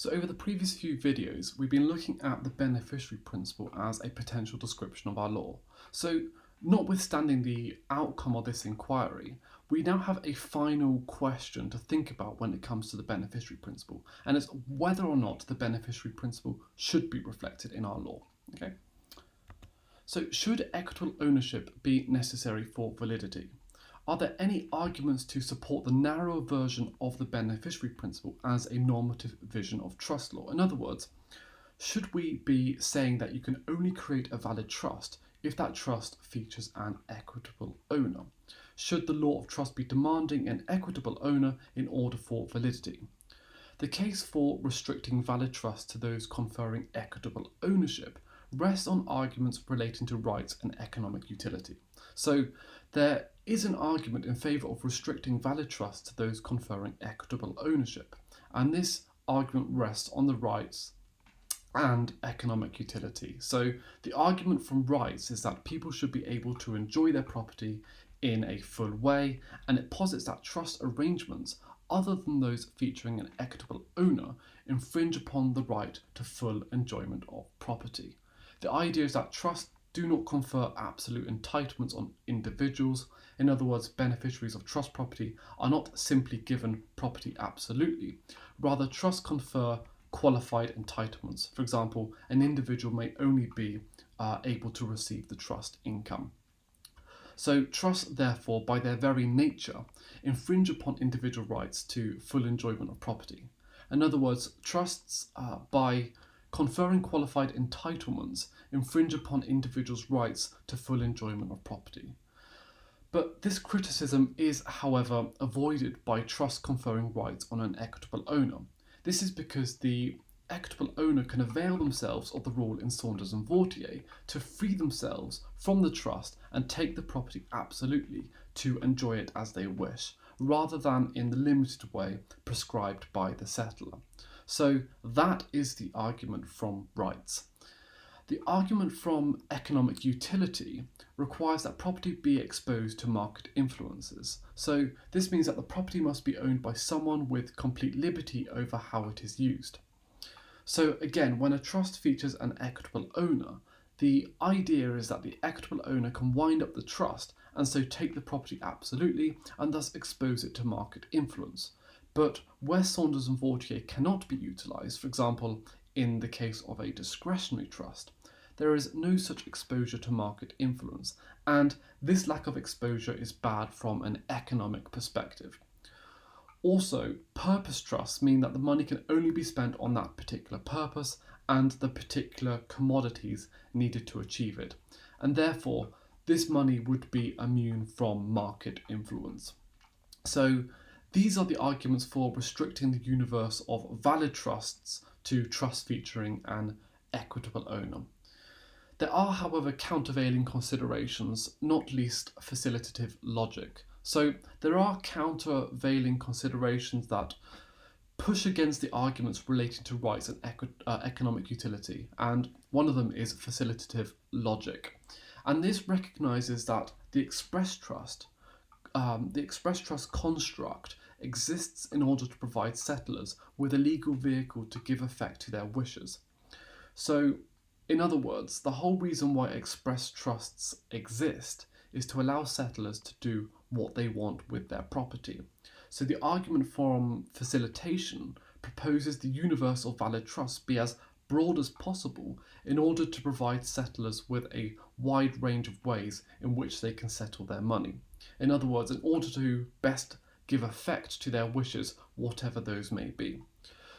So over the previous few videos, we've been looking at the beneficiary principle as a potential description of our law. So notwithstanding the outcome of this inquiry, we now have a final question to think about when it comes to the beneficiary principle, and it's whether or not the beneficiary principle should be reflected in our law. Okay. So should equitable ownership be necessary for validity? Are there any arguments to support the narrower version of the beneficiary principle as a normative vision of trust law? In other words, should we be saying that you can only create a valid trust if that trust features an equitable owner? Should the law of trust be demanding an equitable owner in order for validity? The case for restricting valid trust to those conferring equitable ownership rests on arguments relating to rights and economic utility. So there is an argument in favour of restricting valid trust to those conferring equitable ownership, and this argument rests on the rights and economic utility. So the argument from rights is that people should be able to enjoy their property in a full way, and it posits that trust arrangements other than those featuring an equitable owner infringe upon the right to full enjoyment of property. The idea is that trusts do not confer absolute entitlements on individuals. In other words, beneficiaries of trust property are not simply given property absolutely. Rather, trusts confer qualified entitlements. For example, an individual may only be able to receive the trust income. So trusts, therefore, by their very nature, infringe upon individual rights to full enjoyment of property. In other words, trusts, by conferring qualified entitlements, infringe upon individuals' rights to full enjoyment of property. But this criticism is, however, avoided by trusts conferring rights on an equitable owner. This is because the equitable owner can avail themselves of the rule in Saunders and Vautier to free themselves from the trust and take the property absolutely to enjoy it as they wish, rather than in the limited way prescribed by the settler. So that is the argument from rights. The argument from economic utility requires that property be exposed to market influences. So this means that the property must be owned by someone with complete liberty over how it is used. So again, when a trust features an equitable owner, the idea is that the equitable owner can wind up the trust and so take the property absolutely and thus expose it to market influence. But where Saunders and Vautier cannot be utilised, for example, in the case of a discretionary trust, there is no such exposure to market influence, and this lack of exposure is bad from an economic perspective. Also, purpose trusts mean that the money can only be spent on that particular purpose and the particular commodities needed to achieve it, and therefore this money would be immune from market influence. So these are the arguments for restricting the universe of valid trusts to trusts featuring an equitable owner. There are, however, countervailing considerations, not least facilitative logic. So there are countervailing considerations that push against the arguments relating to rights and economic utility, and one of them is facilitative logic. And this recognises that the express trust construct exists in order to provide settlers with a legal vehicle to give effect to their wishes. So, in other words, the whole reason why express trusts exist is to allow settlers to do what they want with their property. So the argument from facilitation proposes the universe of valid trusts be as broad as possible in order to provide settlers with a wide range of ways in which they can settle their money. In other words, in order to best give effect to their wishes, whatever those may be.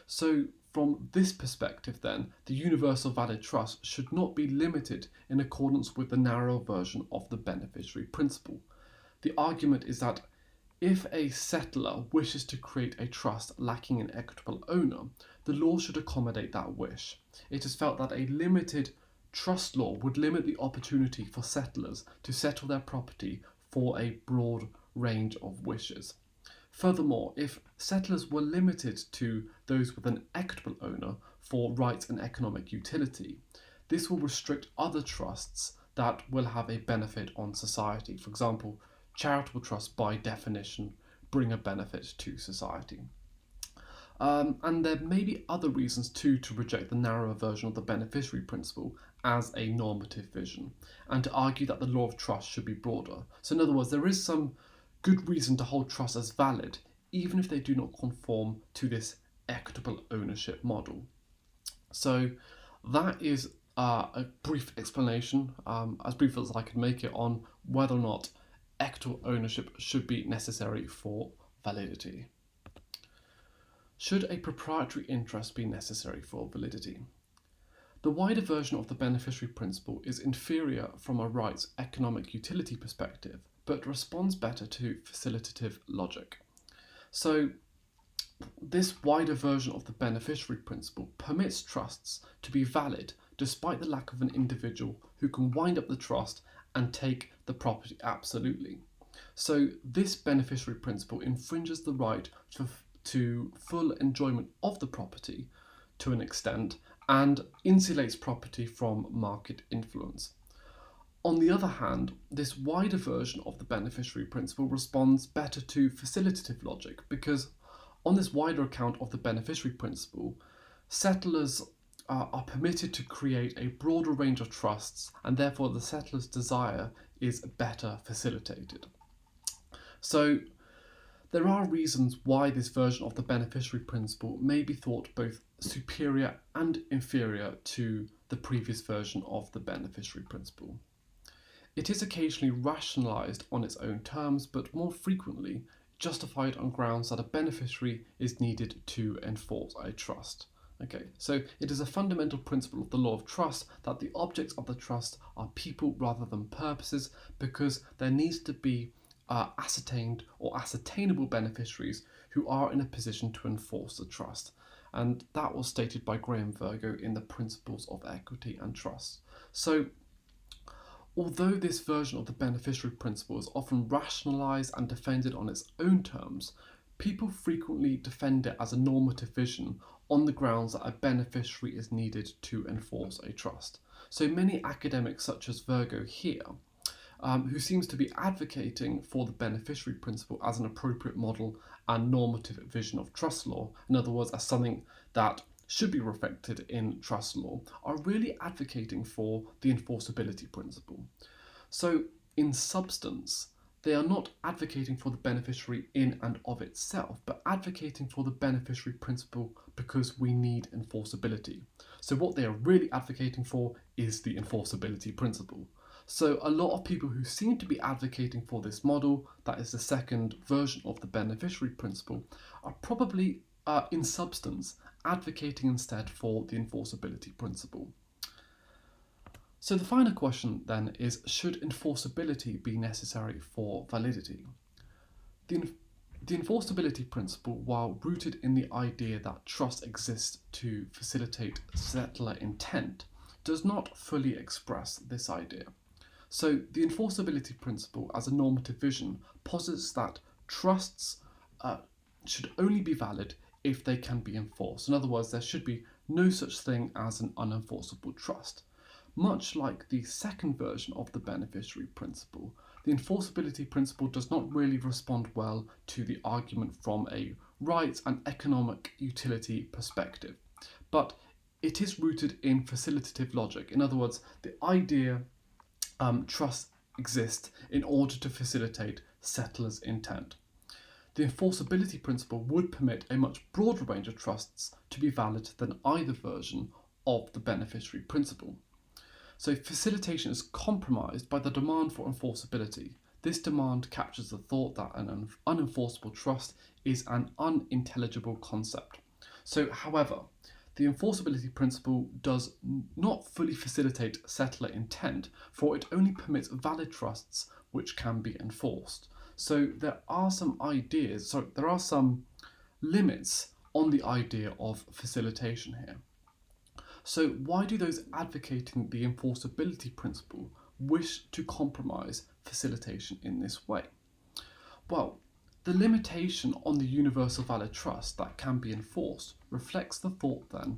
So from this perspective then, the universal valid trust should not be limited in accordance with the narrow version of the beneficiary principle. The argument is that if a settler wishes to create a trust lacking an equitable owner, the law should accommodate that wish. It is felt that a limited trust law would limit the opportunity for settlers to settle their property for a broad range of wishes. Furthermore, if settlers were limited to those with an equitable owner for rights and economic utility, this will restrict other trusts that will have a benefit on society. For example, charitable trusts by definition bring a benefit to society. And there may be other reasons too to reject the narrower version of the beneficiary principle as a normative vision, and to argue that the law of trust should be broader. So, in other words, there is some good reason to hold trusts as valid, even if they do not conform to this equitable ownership model. So, that is a brief explanation, as brief as I can make it, on whether or not equitable ownership should be necessary for validity. Should a proprietary interest be necessary for validity? The wider version of the beneficiary principle is inferior from a rights economic utility perspective, but responds better to facilitative logic. So, this wider version of the beneficiary principle permits trusts to be valid despite the lack of an individual who can wind up the trust and take the property absolutely. So, this beneficiary principle infringes the right to full enjoyment of the property to an extent and insulates property from market influence. On the other hand, this wider version of the beneficiary principle responds better to facilitative logic because, on this wider account of the beneficiary principle, settlers are permitted to create a broader range of trusts, and therefore the settler's desire is better facilitated. So, there are reasons why this version of the beneficiary principle may be thought both superior and inferior to the previous version of the beneficiary principle. It is occasionally rationalised on its own terms, but more frequently justified on grounds that a beneficiary is needed to enforce a trust. Okay, so it is a fundamental principle of the law of trust that the objects of the trust are people rather than purposes, because there needs to be ascertained or ascertainable beneficiaries who are in a position to enforce the trust. And that was stated by Graham Virgo in the Principles of Equity and Trust. So, although this version of the beneficiary principle is often rationalised and defended on its own terms, people frequently defend it as a normative vision on the grounds that a beneficiary is needed to enforce a trust. So many academics, such as Virgo here, who seems to be advocating for the beneficiary principle as an appropriate model and normative vision of trust law, in other words, as something that should be reflected in trust law, are really advocating for the enforceability principle. So, in substance, they are not advocating for the beneficiary in and of itself, but advocating for the beneficiary principle because we need enforceability. So, what they are really advocating for is the enforceability principle. So, a lot of people who seem to be advocating for this model, that is the second version of the beneficiary principle, are probably, in substance, advocating instead for the enforceability principle. So the final question then is, should enforceability be necessary for validity? The enforceability principle, while rooted in the idea that trust exists to facilitate settler intent, does not fully express this idea. So the enforceability principle as a normative vision posits that trusts should only be valid if they can be enforced. In other words, there should be no such thing as an unenforceable trust. Much like the second version of the beneficiary principle, the enforceability principle does not really respond well to the argument from a rights and economic utility perspective, but it is rooted in facilitative logic. In other words, the idea trust exists in order to facilitate settlers' intent. The enforceability principle would permit a much broader range of trusts to be valid than either version of the beneficiary principle. So facilitation is compromised by the demand for enforceability. This demand captures the thought that an unenforceable trust is an unintelligible concept. So, however, the enforceability principle does not fully facilitate settler intent, for it only permits valid trusts which can be enforced. So there are some limits on the idea of facilitation here. So why do those advocating the enforceability principle wish to compromise facilitation in this way? Well, the limitation on the universal valid trust that can be enforced reflects the thought then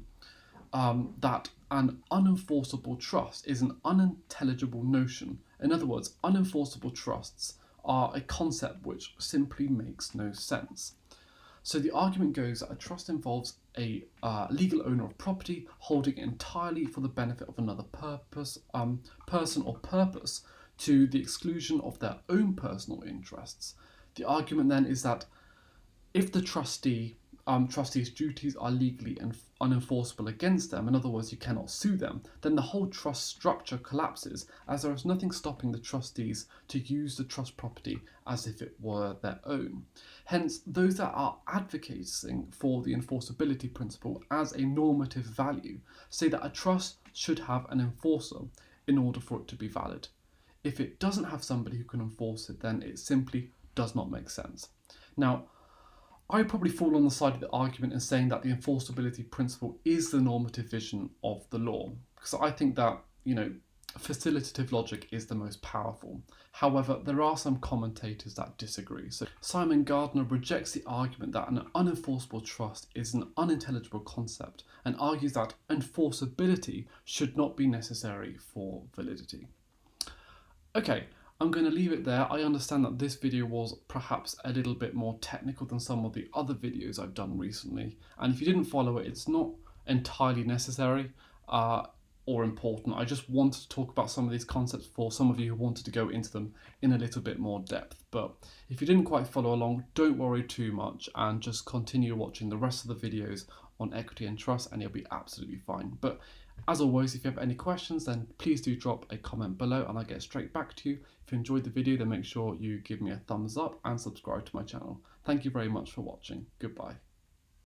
that an unenforceable trust is an unintelligible notion. In other words, unenforceable trusts are a concept which simply makes no sense. So the argument goes that a trust involves a legal owner of property holding it entirely for the benefit of another person or purpose to the exclusion of their own personal interests. The argument then is that if the trustee's duties are legally unenforceable against them, in other words, you cannot sue them, then the whole trust structure collapses, as there is nothing stopping the trustees to use the trust property as if it were their own. Hence, those that are advocating for the enforceability principle as a normative value say that a trust should have an enforcer in order for it to be valid. If it doesn't have somebody who can enforce it, then it simply does not make sense. Now, I probably fall on the side of the argument in saying that the enforceability principle is the normative vision of the law, because I think that, facilitative logic is the most powerful. However, there are some commentators that disagree. So Simon Gardner rejects the argument that an unenforceable trust is an unintelligible concept and argues that enforceability should not be necessary for validity. Okay, I'm going to leave it there. I understand that this video was perhaps a little bit more technical than some of the other videos I've done recently, and if you didn't follow it, it's not entirely necessary or important. I just wanted to talk about some of these concepts for some of you who wanted to go into them in a little bit more depth. But if you didn't quite follow along, don't worry too much and just continue watching the rest of the videos on equity and trust and you'll be absolutely fine. But as always, if you have any questions, then please do drop a comment below and I'll get straight back to you. If you enjoyed the video, then make sure you give me a thumbs up and subscribe to my channel. Thank you very much for watching. Goodbye.